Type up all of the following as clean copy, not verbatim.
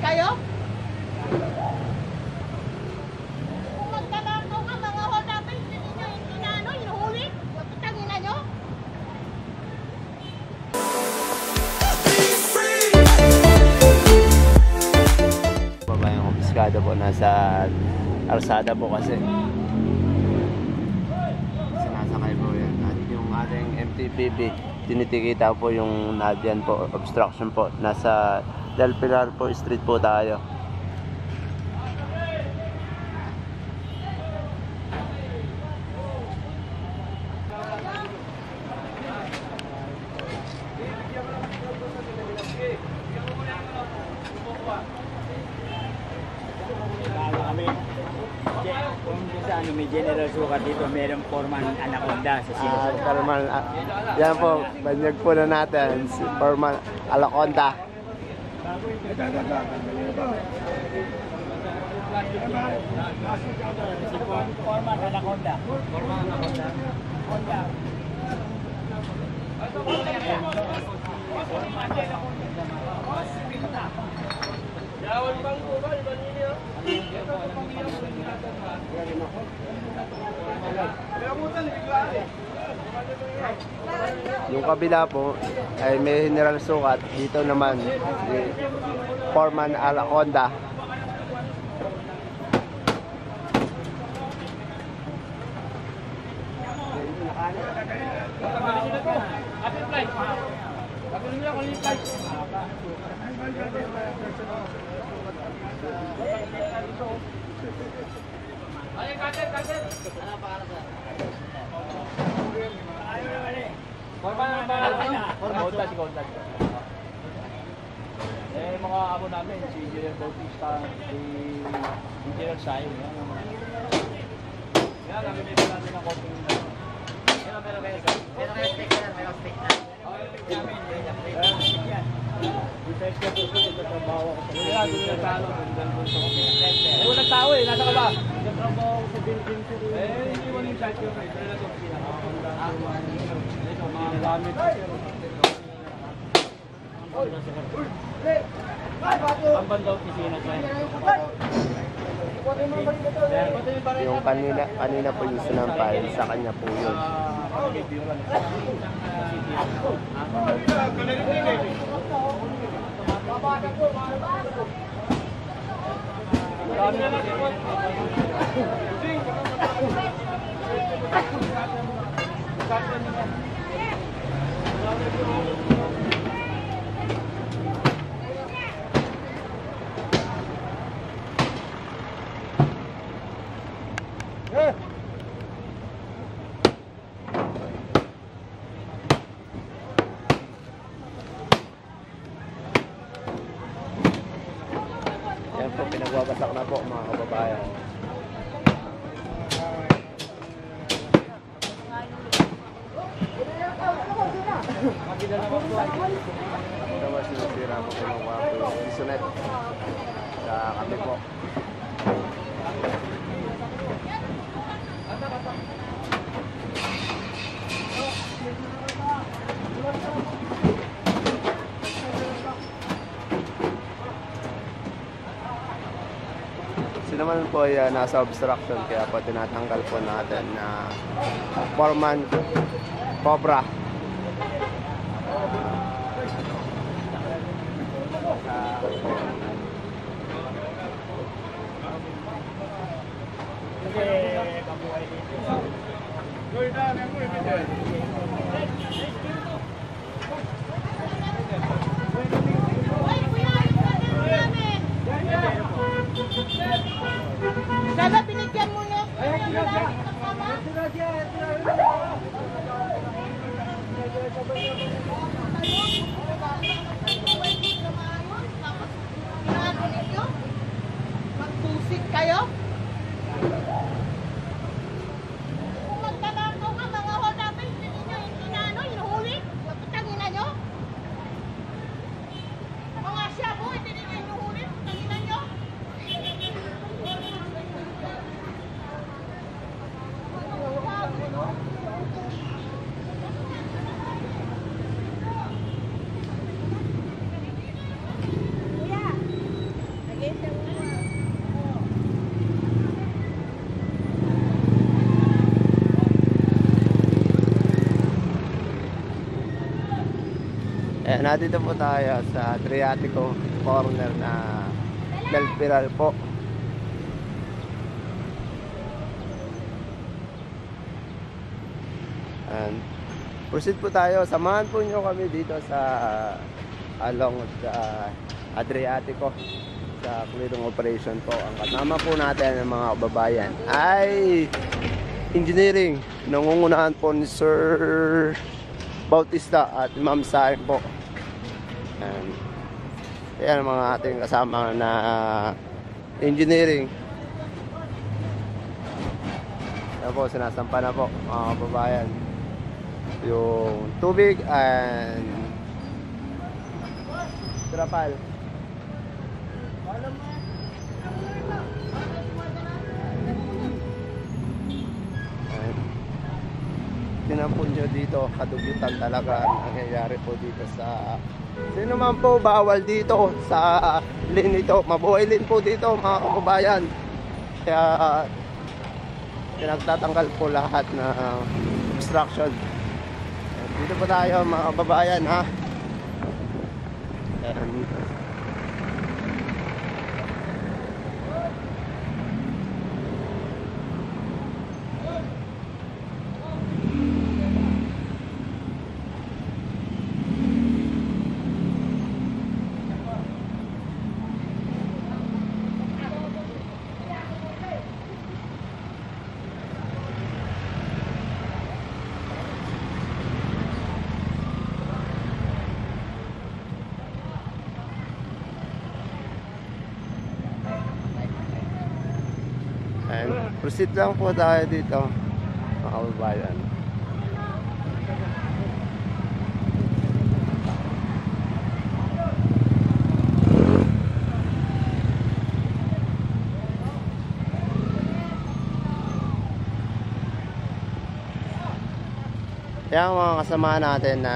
kayo? Kung magtanakaw ka, mga hodapin, hindi ninyo inaano, inuhuli? Tangina nyo? Babayang Apektado po, nasa Arsada po kasi. Sinasakay po yan. At yung ating MTPB, tinitikita po yung nadyan po, obstruction po. Nasa Del Pilar po street po tayo. Kung may general sukat dito, merong foreman anaconda sa sinusunod. Foreman, yan po, banyag po na natin, si Foreman Anaconda. Si foreman anaconda. Yung kabila po ay may general sukat. Dito naman si Foreman Anaconda. Eh, mga amo namin, si Engineer Bautista, si Engineer Sayo. Yan, nabibili natin ng konting Pero kayo stick na, may stick na. Defense ka po sa trabaho ako sa walang tao eh, nasa ka ba? Sa trabaho ko sa building ko. Eh, hindi mo yung chat yun. Ito na ito. Mga gamit ko siya. Ang bandang opisina siya. Yung kanina po yung sinampay, sa kanya po yun. Yan po, pinagwawasak na po mga kababayan. Dawa sinasira po kinuha po yung isonet sa kami po. Naman po ay nasa obstruction, kaya po tinatanggal po natin na Foreman Cobra. Sana binigyan mo na. Magpusik kayo? Kung magtanakaw ka, mga hodapin, hindi Ayan, nandito po tayo sa Adriatico corner na Del Pilar po. And proceed po tayo. Samahan po nyo kami dito sa along sa Adriatico sa clearing operation po. Ang kasama po natin ng mga kababayan ay engineering. Nangungunahan po ni Sir Bautista at Ma'am Sain po. And yan mga ating kasama na engineering. Yan po, sinasampa na po mga kababayan yung tubig and trapal. Tinan po nyo dito, kadugyutan talaga ang nangyayari po dito sa sino man po bawal dito sa lane ito. Mabuhay lane po dito mga kababayan. Kaya pinagtatanggal po lahat na obstruction. Dito po tayo mga kababayan ha. And proceed lang po tayo dito mga kababayan. Yan mga kasama natin na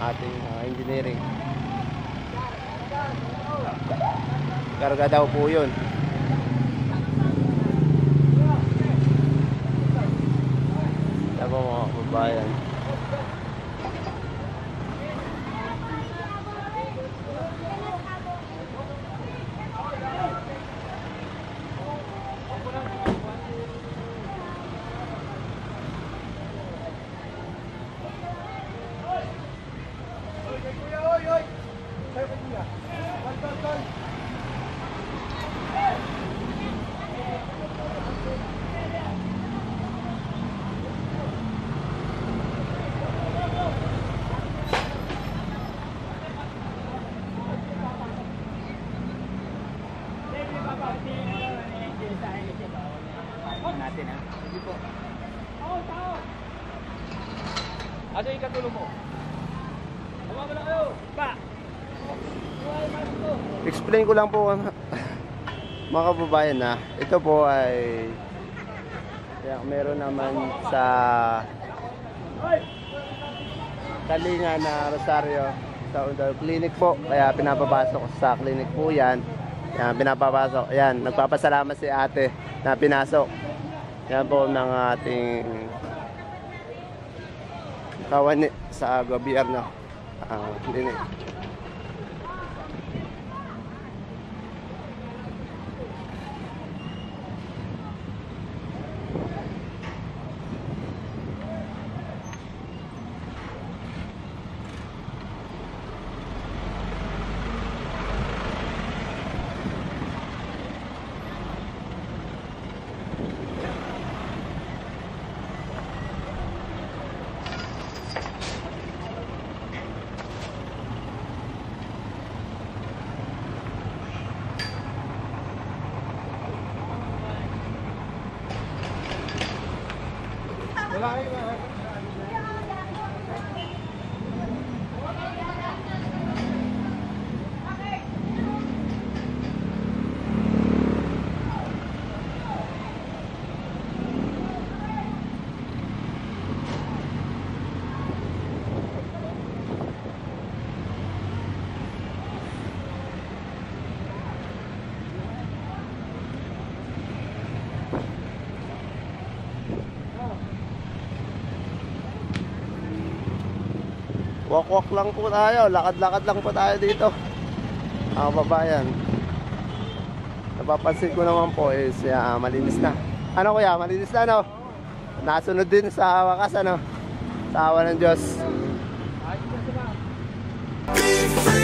ating engineering. Karga daw po yun. Yan po mga kababayan. Ano yung katulong mo? Tama na kayo! Pa! Explain ko lang po mga kababayan na ito po ay meron naman sa Kalinga na Rosario sa clinic po, kaya pinapapasok sa clinic po yan. Yan, pinapapasok. Yan, nagpapasalamat si ate na pinasok. Yan po ng ating kawani sa gobyerno. Clinic. Walk-walk lang po tayo, lakad-lakad lang po tayo dito. Mga kababayan. Napapansin ko naman po is malinis na. Ano kuya, malinis na no? Nasunod din sa wakas ano? Sa awa ng Diyos. Ayos na sila. Be free.